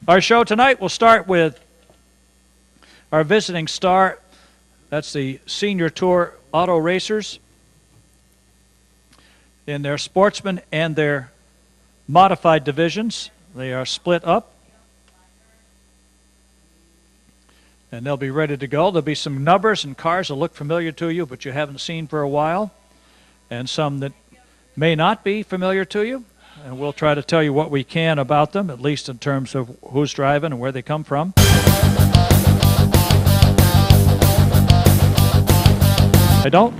Our show tonight will start with our visiting star. That's the Senior Tour Auto Racers in their sportsman and their modified divisions. They are split up, and they'll be ready to go. There'll be some numbers and cars that look familiar to you, but you haven't seen for a while, and some that may not be familiar to you. And we'll try to tell you what we can about them, at least in terms of who's driving and where they come from. I don't.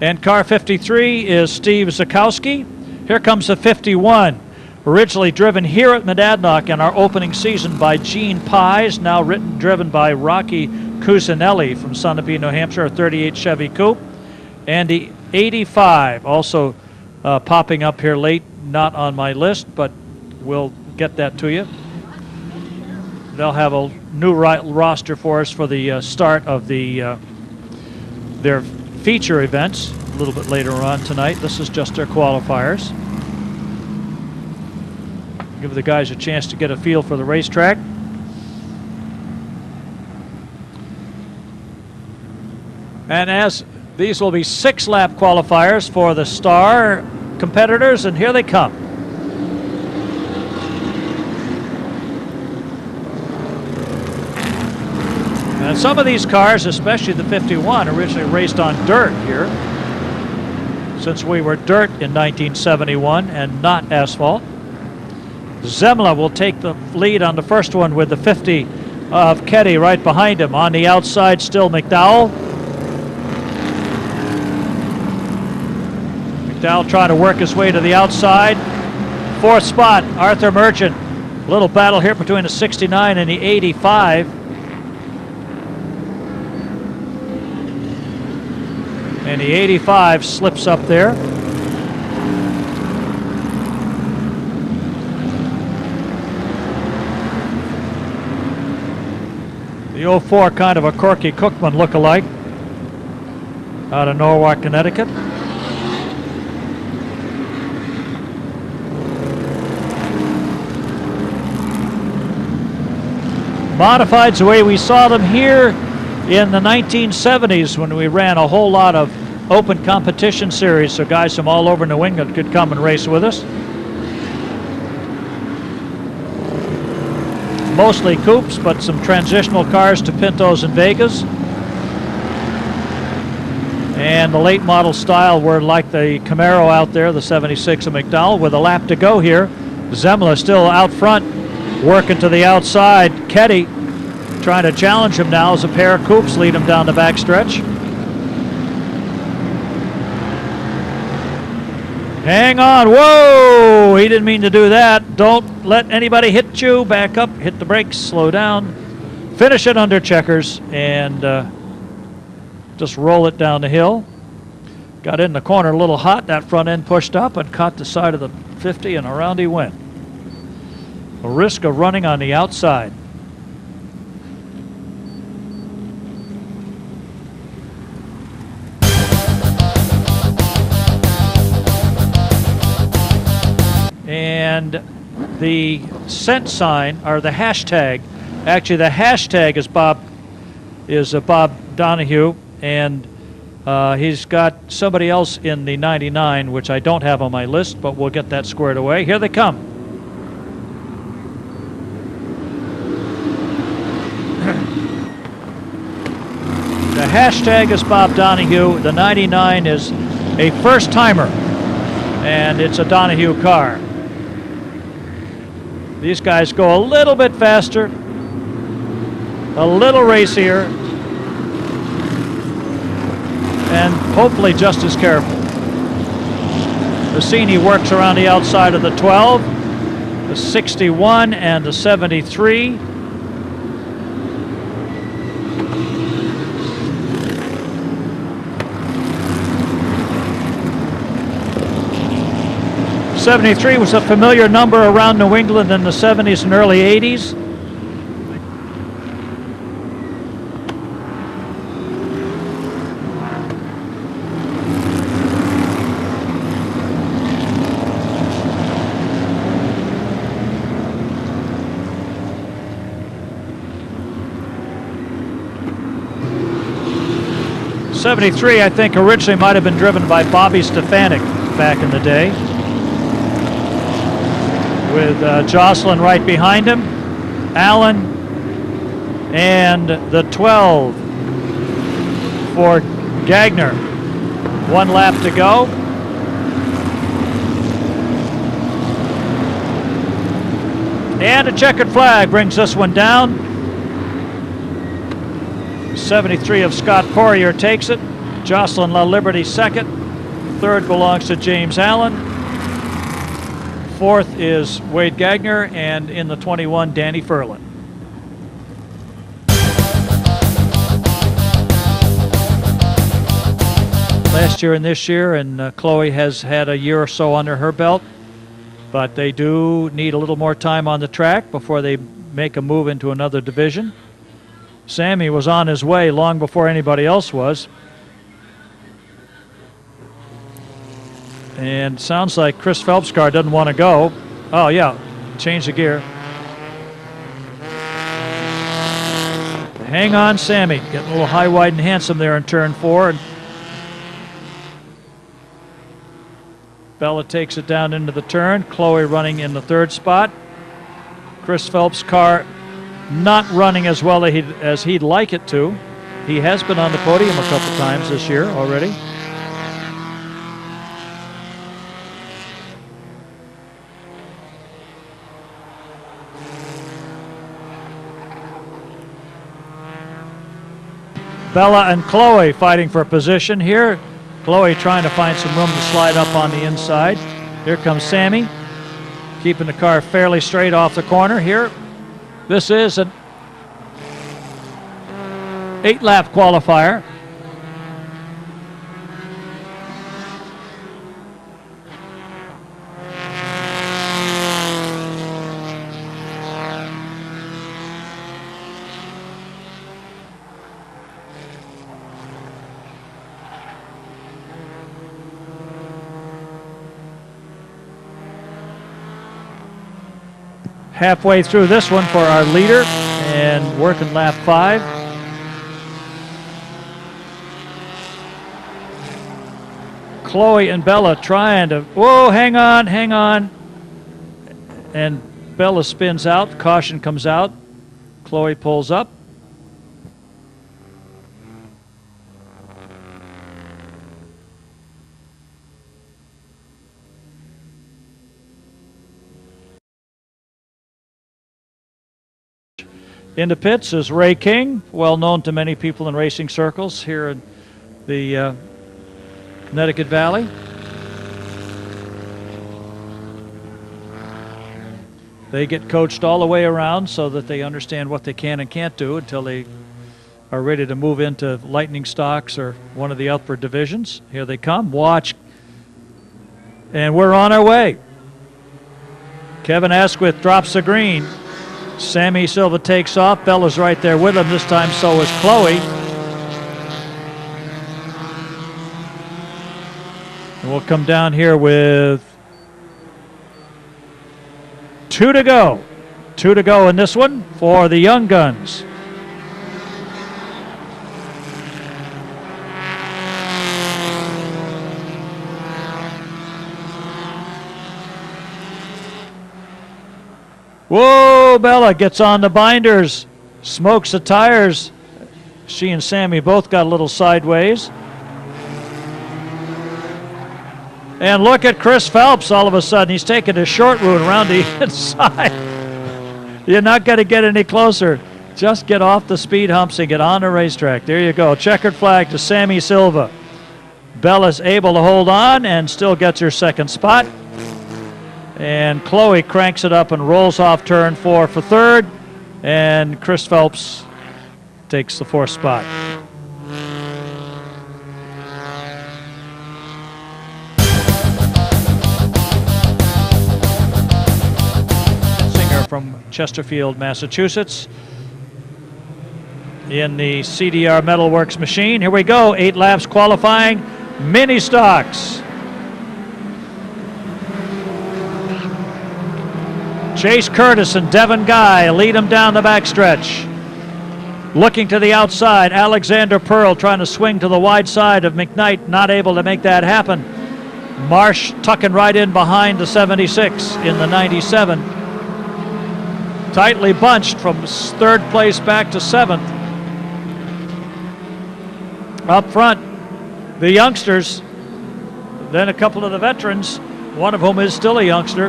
And car 53 is Steve Zakowski. Here comes the 51, originally driven here at Monadnock in our opening season by Gene Pies, now driven by Rocky Cusinelli from Sunapee, New Hampshire, a 38 Chevy Coupe. And the 85, also popping up here late, not on my list, but we'll get that to you. They'll have a new roster for us for the start of their feature events a little bit later on tonight. This is just their qualifiers. Give the guys a chance to get a feel for the racetrack. And as these will be 6-lap qualifiers for the Star competitors, and here they come. And some of these cars, especially the 51, originally raced on dirt here, since we were dirt in 1971 and not asphalt. Zemla will take the lead on the first one with the 50 of Ketty right behind him. On the outside, still McDowell. McDowell trying to work his way to the outside. 4th spot, Arthur Merchant. A little battle here between the 69 and the 85. And the 85 slips up there. The 04, kind of a Corky Cookman look-alike out of Norwalk, Connecticut. Modifieds the way we saw them here in the 1970s when we ran a whole lot of open competition series, so guys from all over New England could come and race with us. Mostly coupes, but some transitional cars to Pintos and Vegas. And the late model style were like the Camaro out there, the 76 of McDowell, with a lap to go here. Zemla still out front, working to the outside. Ketty trying to challenge him now as a pair of coupes lead him down the backstretch. Hang on. Whoa! He didn't mean to do that. Don't let anybody hit you. Back up, hit the brakes, slow down. Finish it under checkers and just roll it down the hill. Got in the corner a little hot. That front end pushed up and caught the side of the 50, and around he went. A risk of running on the outside. And the cent sign, or the hashtag, actually the hashtag is Bob Donahue, and he's got somebody else in the 99, which I don't have on my list, but we'll get that squared away. Here they come. The hashtag is Bob Donahue. The 99 is a first-timer, and it's a Donahue car. These guys go a little bit faster, a little racier, and hopefully just as careful. Bassini works around the outside of the 12, the 61 and the 73. '73 was a familiar number around New England in the 70s and early 80s. '73, I think, originally might have been driven by Bobby Stefanik back in the day, with Jocelyn right behind him, Allen, and the 12 for Gagner. 1 lap to go. And a checkered flag brings this one down. 73 of Scott Poirier takes it. Jocelyn La Liberty second. Third belongs to James Allen. Fourth is Wade Gagner, and in the 21, Danny Furlan. Last year and this year, and Chloe has had a year or so under her belt, but they do need a little more time on the track before they make a move into another division. Sammy was on his way long before anybody else was. And sounds like Chris Phelps' car doesn't want to go. Oh, yeah, change the gear. Hang on, Sammy. Getting a little high, wide, and handsome there in turn 4. Bella takes it down into the turn. Chloe running in the 3rd spot. Chris Phelps' car not running as well as he'd like it to. He has been on the podium a couple times this year already. Bella and Chloe fighting for position here. Chloe trying to find some room to slide up on the inside. Here comes Sammy, keeping the car fairly straight off the corner here. This is an 8-lap qualifier. Halfway through this one for our leader and working lap 5. Chloe and Bella trying to, whoa, hang on. And Bella spins out, caution comes out. Chloe pulls up. In the pits is Ray King, well known to many people in racing circles here in the Connecticut Valley. They get coached all the way around so that they understand what they can and can't do until they are ready to move into lightning stocks or one of the upper divisions. Here they come, watch, and we're on our way. Kevin Asquith drops the green. Sammy Silva takes off. Bella's right there with him this time, so is Chloe. And we'll come down here with 2 to go. 2 to go in this one for the Young Guns. Whoa, Bella gets on the binders, smokes the tires. She and Sammy both got a little sideways. And look at Chris Phelps all of a sudden. He's taking a short route around the inside. You're not going to get any closer. Just get off the speed humps and get on the racetrack. There you go. Checkered flag to Sammy Silva. Bella's able to hold on and still gets her second spot. And Chloe cranks it up and rolls off turn 4 for third. And Chris Phelps takes the 4th spot. Singer from Chesterfield, Massachusetts, in the CDR Metalworks machine. Here we go, 8 laps qualifying, mini stocks. Chase Curtis and Devin Guy lead him down the backstretch. Looking to the outside, Alexander Pearl trying to swing to the wide side of McKnight, not able to make that happen. Marsh tucking right in behind the 76 in the 97. Tightly bunched from 3rd place back to 7th. Up front, the youngsters, then a couple of the veterans, one of whom is still a youngster.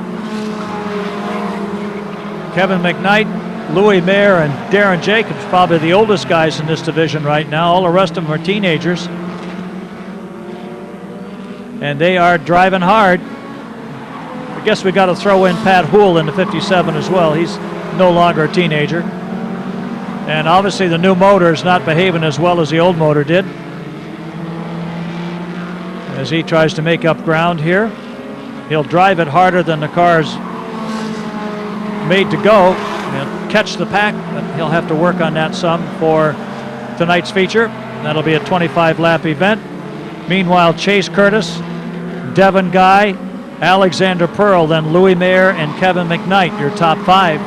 Kevin McKnight, Louis Mayer, and Darren Jacobs, probably the oldest guys in this division right now. All the rest of them are teenagers. And they are driving hard. I guess we got to throw in Pat Houle in the 57 as well. He's no longer a teenager. And obviously the new motor is not behaving as well as the old motor did, as he tries to make up ground here. He'll drive it harder than the car's made to go. He'll catch the pack, but he'll have to work on that some for tonight's feature. That'll be a 25-lap event. Meanwhile, Chase Curtis, Devin Guy, Alexander Pearl, then Louis Mayer and Kevin McKnight, your top 5.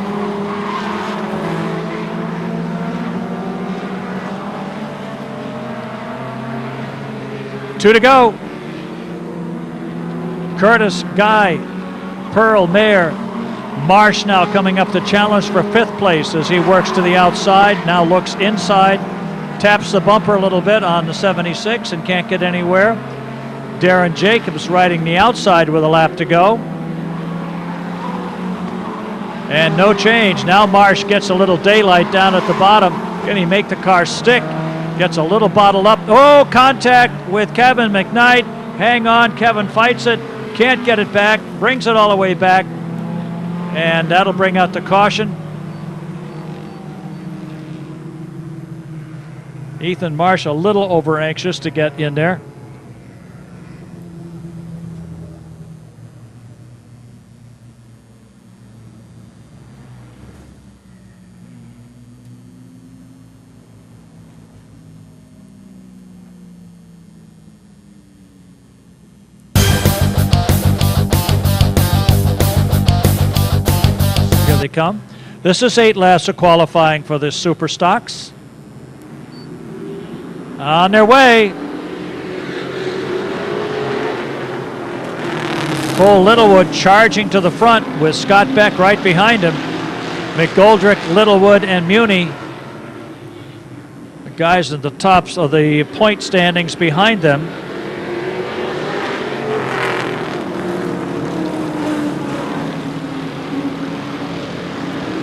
Two to go. Curtis, Guy, Pearl, Mayer. Marsh now coming up the challenge for 5th place as he works to the outside, now looks inside, taps the bumper a little bit on the 76 and can't get anywhere. Darren Jacobs riding the outside with a lap to go. And no change. Now Marsh gets a little daylight down at the bottom. Can he make the car stick? Gets a little bottled up. Oh, contact with Kevin McKnight. Hang on, Kevin fights it. Can't get it back. Brings it all the way back. And that'll bring out the caution. Ethan Marsh a little over anxious to get in there. They come. This is 8 laps of qualifying for the Super Stocks. On their way. Cole Littlewood charging to the front with Scott Beck right behind him. McGoldrick, Littlewood, and Muni, the guys at the tops of the point standings behind them.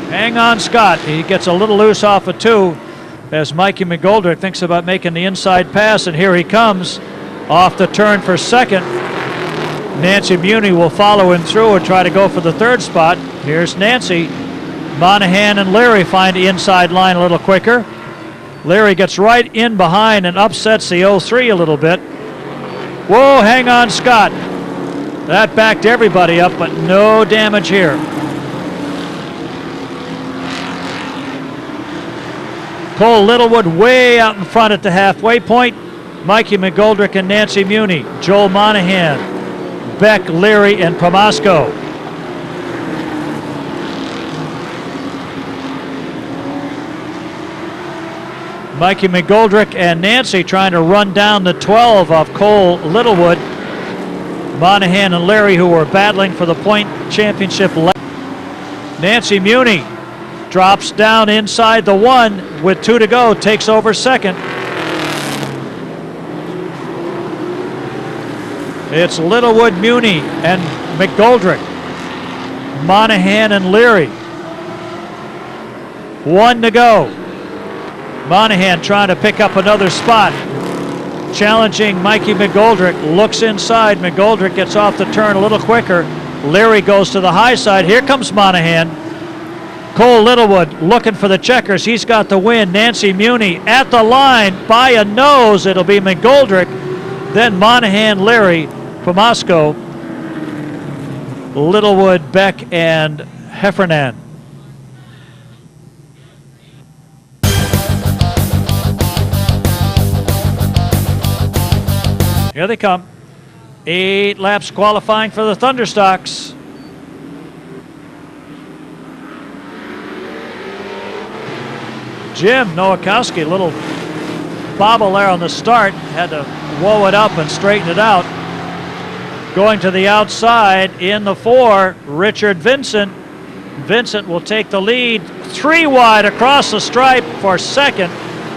Hang on, Scott. He gets a little loose off of 2 as Mikey McGoldrick thinks about making the inside pass, and here he comes off the turn for 2nd. Nancy Muni will follow him through and try to go for the 3rd spot. Here's Nancy. Monahan and Leary find the inside line a little quicker. Leary gets right in behind and upsets the 03 a little bit. Whoa, hang on, Scott. That backed everybody up, but no damage here. Cole Littlewood way out in front at the halfway point. Mikey McGoldrick and Nancy Muni. Joel Monahan, Beck, Leary, and Promasco. Mikey McGoldrick and Nancy trying to run down the 12 of Cole Littlewood. Monahan and Leary, who were battling for the point championship. Nancy Muni drops down inside the 1 with 2 to go, takes over 2nd. It's Littlewood, Muni, and McGoldrick. Monahan and Leary. 1 to go. Monahan trying to pick up another spot. Challenging Mikey McGoldrick. Looks inside. McGoldrick gets off the turn a little quicker. Leary goes to the high side. Here comes Monahan. Cole Littlewood looking for the checkers. He's got the win. Nancy Muni at the line by a nose. It'll be McGoldrick. Then Monahan, Leary, Pomasco, Littlewood, Beck, and Heffernan. Here they come. 8 laps qualifying for the Thunderstocks. Jim Nowakowski, little bobble there on the start, had to woe it up and straighten it out. Going to the outside in the 4, Richard Vincent. Vincent will take the lead 3 wide across the stripe for second.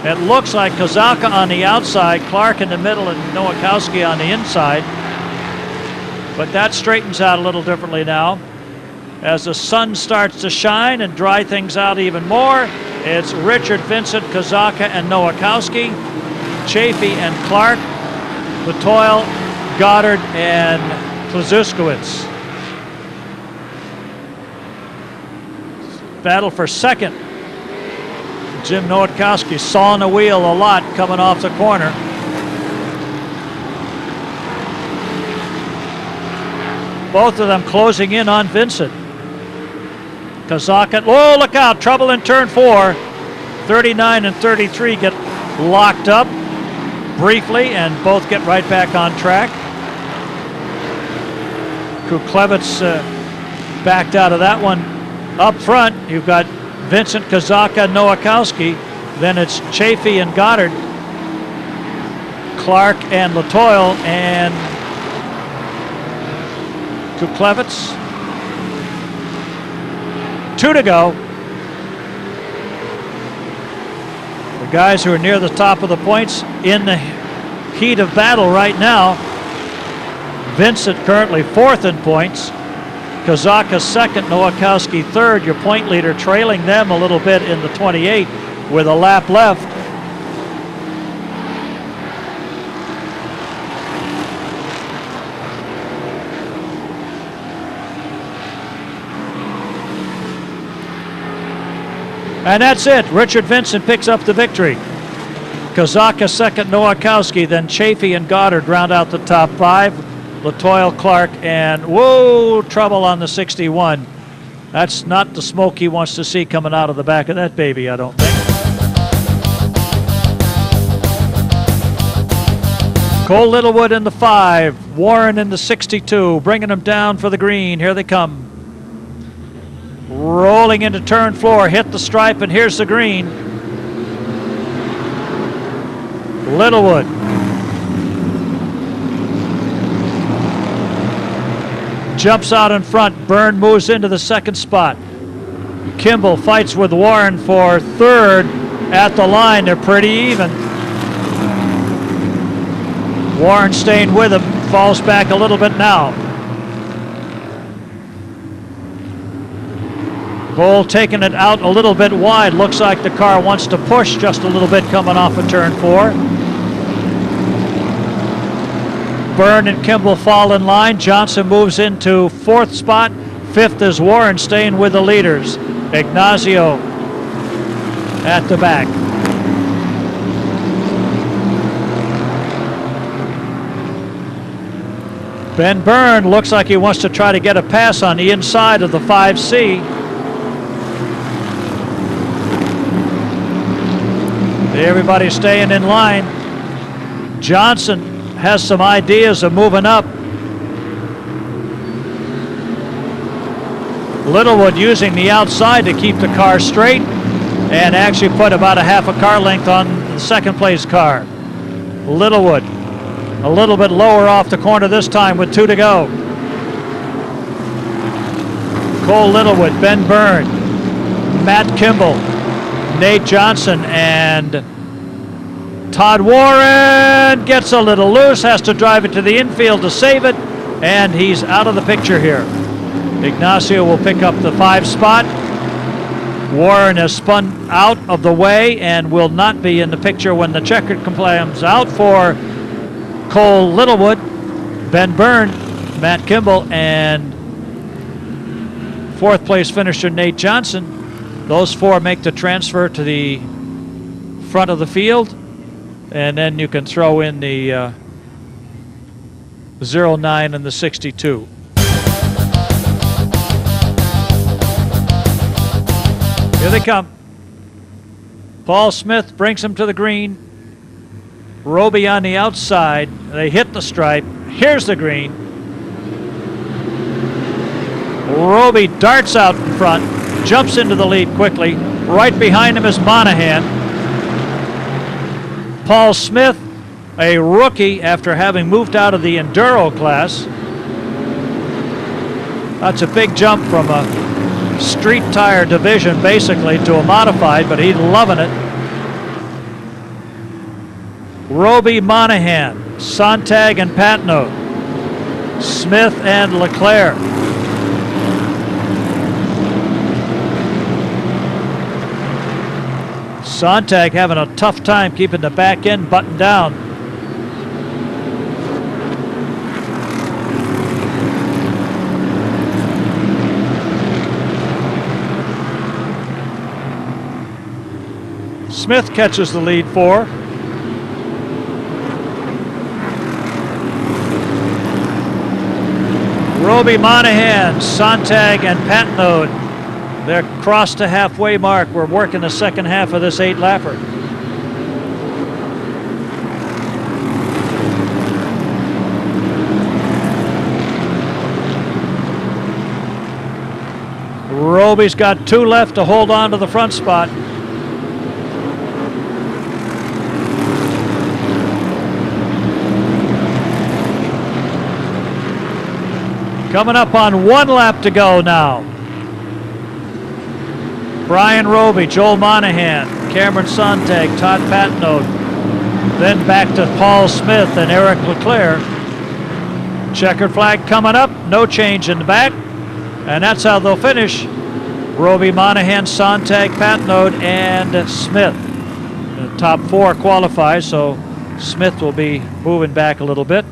It looks like Kozaka on the outside, Clark in the middle, and Nowakowski on the inside. But that straightens out a little differently now. As the sun starts to shine and dry things out even more, it's Richard Vincent, Kozaka, and Nowakowski, Chafee and Clark, Latoile, Goddard, and Klazuskowicz. Battle for second. Jim Nowakowski sawing the wheel a lot coming off the corner. Both of them closing in on Vincent. Kozaka, oh, look out, trouble in turn 4. 39 and 33 get locked up briefly and both get right back on track. Kuklevitz backed out of that one. Up front, you've got Vincent, Kozaka, Nowakowski. Then it's Chafee and Goddard, Clark and Latoile, and Kuklevitz. 2 to go. The guys who are near the top of the points in the heat of battle right now. Vincent currently 4th in points. Kozaka 2nd, Nowakowski 3rd. Your point leader trailing them a little bit in the 28 with a lap left. And that's it. Richard Vincent picks up the victory. Kozaka 2nd, Nowakowski, then Chafee and Goddard round out the top 5. Latoile, Clark, and whoa, trouble on the 61. That's not the smoke he wants to see coming out of the back of that baby, I don't think. Cole Littlewood in the 5, Warren in the 62, bringing them down for the green. Here they come. Rolling into turn 4, hit the stripe, and here's the green. Littlewood. Jumps out in front. Byrne moves into the 2nd spot. Kimball fights with Warren for 3rd at the line. They're pretty even. Warren staying with him. Falls back a little bit now. Bull taking it out a little bit wide. Looks like the car wants to push just a little bit coming off of turn 4. Byrne and Kimball fall in line. Johnson moves into 4th spot. 5th is Warren staying with the leaders. Ignacio at the back. Ben Byrne looks like he wants to try to get a pass on the inside of the 5C. Everybody's staying in line. Johnson has some ideas of moving up. Littlewood using the outside to keep the car straight and actually put about a half a car length on the 2nd place car. Littlewood a little bit lower off the corner this time with 2 to go. Cole Littlewood, Ben Byrne, Matt Kimball, Nate Johnson, and Todd Warren gets a little loose, has to drive it to the infield to save it, and he's out of the picture here. Ignacio will pick up the 5 spot. Warren has spun out of the way and will not be in the picture when the checkered comes out for Cole Littlewood, Ben Byrne, Matt Kimball, and fourth place finisher Nate Johnson. Those four make the transfer to the front of the field, and then you can throw in the 09 and the 62. Here they come. Paul Smith brings him to the green. Roby on the outside. They hit the stripe. Here's the green. Roby darts out in front, jumps into the lead quickly. Right behind him is Monahan. Paul Smith, a rookie after having moved out of the Enduro class. That's a big jump from a street tire division basically to a modified, but he's loving it. Roby, Monahan, Sontag and Patno, Smith and Leclerc. Sontag having a tough time keeping the back end buttoned down. Smith catches the lead four. Roby, Monahan, Sontag, and Patnode. They're crossed the halfway mark. We're working the second half of this 8-lapper. Roby's got 2 left to hold on to the front spot. Coming up on 1 lap to go now. Brian Roby, Joel Monahan, Cameron Sontag, Todd Patnode. Then back to Paul Smith and Eric Leclerc. Checkered flag coming up, no change in the back. And that's how they'll finish. Roby, Monahan, Sontag, Patnode, and Smith. The top 4 qualify, so Smith will be moving back a little bit.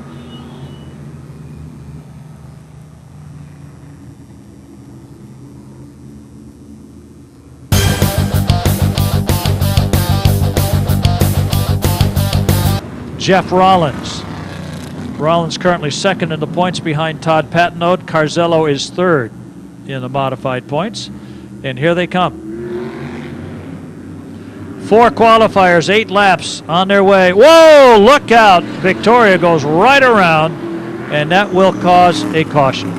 Jeff Rollins. Rollins currently second in the points behind Todd Patnode. Carzello is third in the modified points. And here they come. 4 qualifiers, 8 laps on their way. Whoa, look out. Victoria goes right around, and that will cause a caution.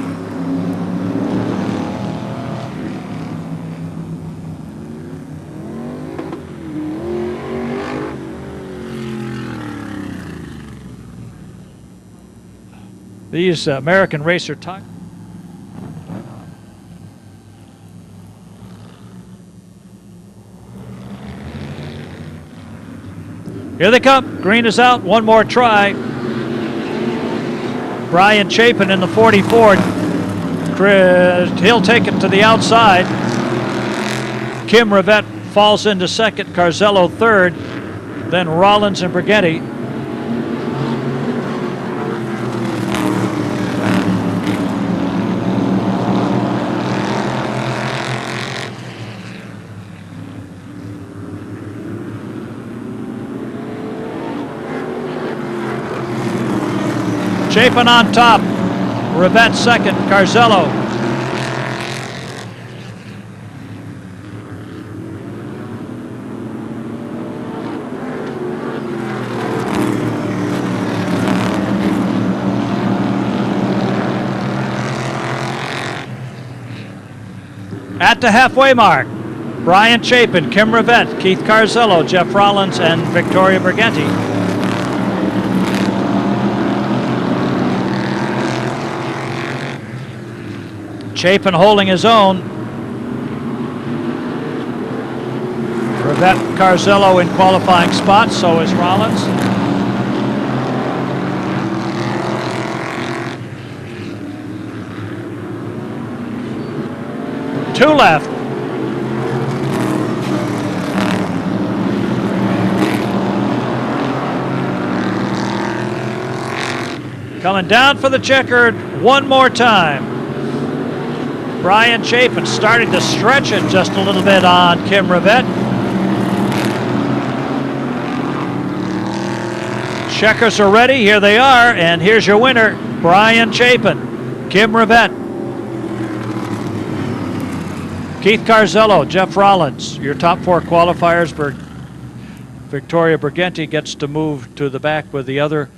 These American Racer tires. Here they come. Green is out. One more try. Brian Chapin in the 44. He'll take it to the outside. Kim Rivette falls into second. Carzello third. Then Rollins and Brigetti. Chapin on top, Rivette second, Carzello. At the halfway mark, Brian Chapin, Kim Rivette, Keith Carzello, Jeff Rollins, and Victoria Brigetti. Chapin holding his own. Rivette, Carzello in qualifying spots, so is Rollins. Two left. Coming down for the checkered one more time. Brian Chapin starting to stretch it just a little bit on Kim Rivette. Checkers are ready. Here they are. And here's your winner, Brian Chapin, Kim Rivette. Keith Carzello, Jeff Rollins, your top 4 qualifiers. Victoria Briganti gets to move to the back with the other